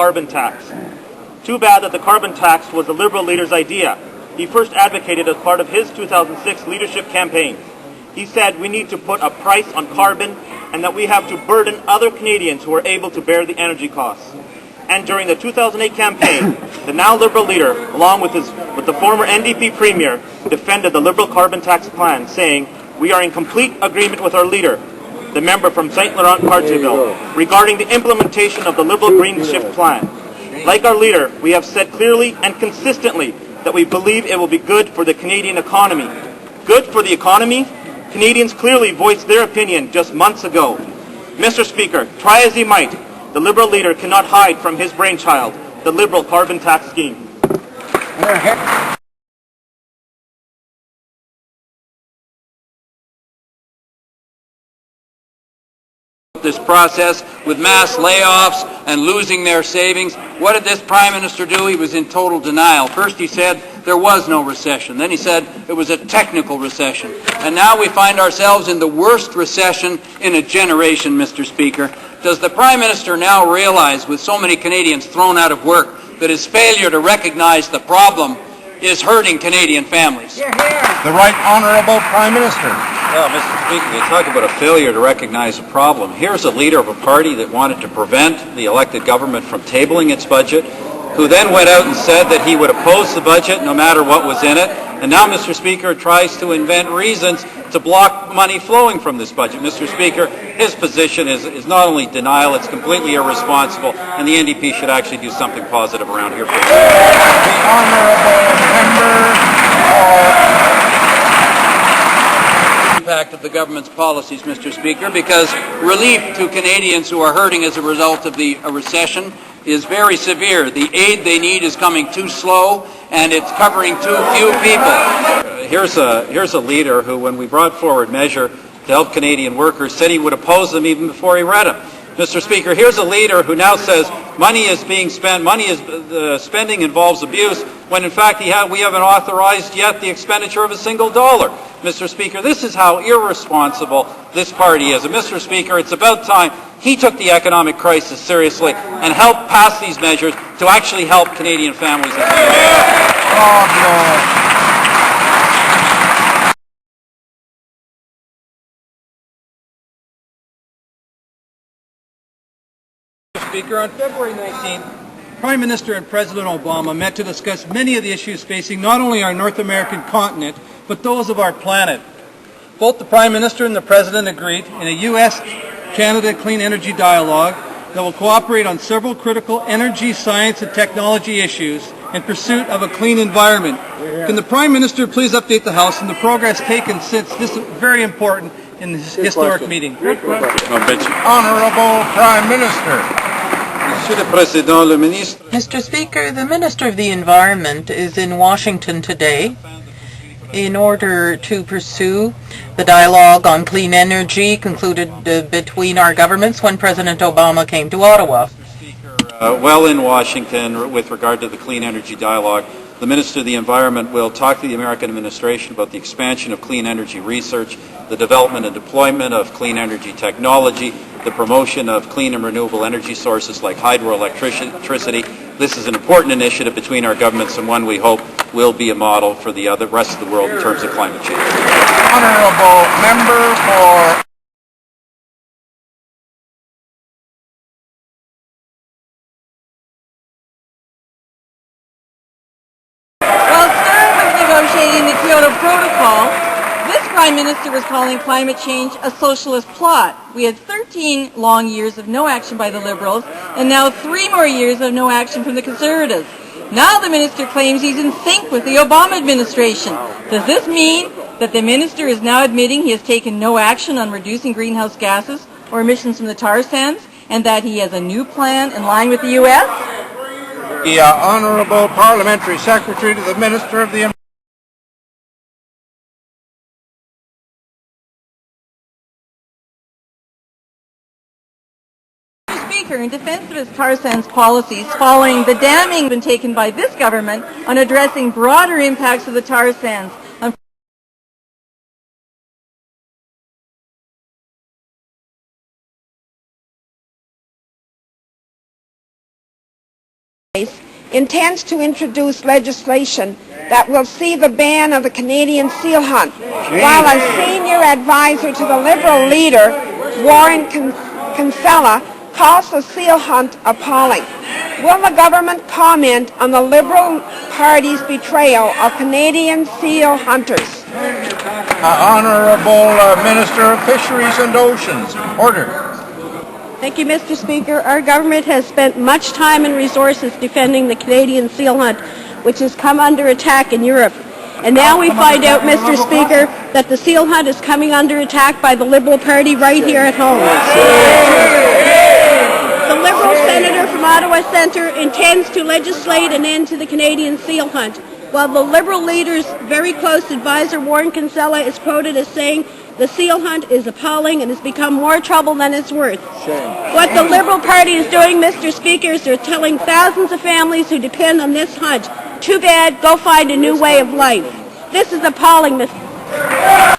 carbon tax. Too bad that the carbon tax was the Liberal leader's idea. He first advocated as part of his 2006 leadership campaign. He said we need to put a price on carbon and that we have to burden other Canadians who are able to bear the energy costs. And during the 2008 campaign, the now Liberal leader, along with the former NDP Premier, defended the Liberal carbon tax plan, saying, "We are in complete agreement with our leader, the member from St. Laurent-Cartierville, regarding the implementation of the Liberal Green Shift plan. Like our leader, we have said clearly and consistently that we believe it will be good for the Canadian economy." Good for the economy? Canadians clearly voiced their opinion just months ago. Mr. Speaker, try as he might, the Liberal leader cannot hide from his brainchild, the Liberal carbon tax scheme. This process with mass layoffs and losing their savings. What did this Prime Minister do? He was in total denial. First he said there was no recession. Then he said it was a technical recession. And now we find ourselves in the worst recession in a generation, Mr. Speaker. Does the Prime Minister now realize, with so many Canadians thrown out of work, that his failure to recognize the problem is hurting Canadian families? The Right Honourable Prime Minister. Well, Mr. Speaker, you talk about a failure to recognize a problem. Here's a leader of a party that wanted to prevent the elected government from tabling its budget, who then went out and said that he would oppose the budget no matter what was in it, and now, Mr. Speaker, tries to invent reasons to block money flowing from this budget. Mr. Speaker, his position is not only denial, it's completely irresponsible, and the NDP should actually do something positive around here. The Honourable Member for Impact of the government's policies, Mr. Speaker, because relief to Canadians who are hurting as a result of the recession is very severe. The aid they need is coming too slow, and it's covering too few people. Here's a leader who, when we brought forward measure to help Canadian workers, said he would oppose them even before he read them. Mr. Speaker, here's a leader who now says money is being spent, spending involves abuse, when in fact we haven't authorized yet the expenditure of a single dollar. Mr. Speaker, this is how irresponsible this party is. And Mr. Speaker, it's about time he took the economic crisis seriously and helped pass these measures to actually help Canadian families and communities. Speaker, on February 19th, Prime Minister and President Obama met to discuss many of the issues facing not only our North American continent, but those of our planet. Both the Prime Minister and the President agreed in a U.S.-Canada clean energy dialogue that will cooperate on several critical energy, science, and technology issues in pursuit of a clean environment. Can the Prime Minister please update the House on the progress taken since this is very important in this historic meeting? Honourable Prime Minister. Mr. Speaker, the Minister of the Environment is in Washington today in order to pursue the dialogue on clean energy concluded between our governments when President Obama came to Ottawa. Well, in Washington, with regard to the clean energy dialogue, the Minister of the Environment will talk to the American administration about the expansion of clean energy research, the development and deployment of clean energy technology, the promotion of clean and renewable energy sources like hydroelectricity. This is an important initiative between our governments and one we hope will be a model for the rest of the world in terms of climate change. Honourable Member for negotiating the Kyoto Protocol, this Prime Minister was calling climate change a socialist plot. We had 13 long years of no action by the Liberals, and now 3 more years of no action from the Conservatives. Now the Minister claims he's in sync with the Obama administration. Does this mean that the Minister is now admitting he has taken no action on reducing greenhouse gases or emissions from the tar sands, and that he has a new plan in line with the U.S.? The Honourable Parliamentary Secretary to the Minister of the In defense of its tar sands policies following the damning been taken by this government on addressing broader impacts of the tar sands intends to introduce legislation that will see the ban of the Canadian seal hunt, while a senior advisor to the Liberal leader, Warren Kinsella, calls the seal hunt appalling. Will the government comment on the Liberal Party's betrayal of Canadian seal hunters? Honourable Minister of Fisheries and Oceans. Order. Thank you, Mr. Speaker. Our government has spent much time and resources defending the Canadian seal hunt, which has come under attack in Europe. And now we find out, Mr. Speaker, that the seal hunt is coming under attack by the Liberal Party right here at home. The Liberal senator from Ottawa Centre intends to legislate an end to the Canadian seal hunt, while the Liberal leader's very close advisor, Warren Kinsella, is quoted as saying, "The seal hunt is appalling and has become more trouble than it's worth." What the Liberal Party is doing, Mr. Speaker, is they're telling thousands of families who depend on this hunt, too bad, go find a new way of life. This is appalling, Mr.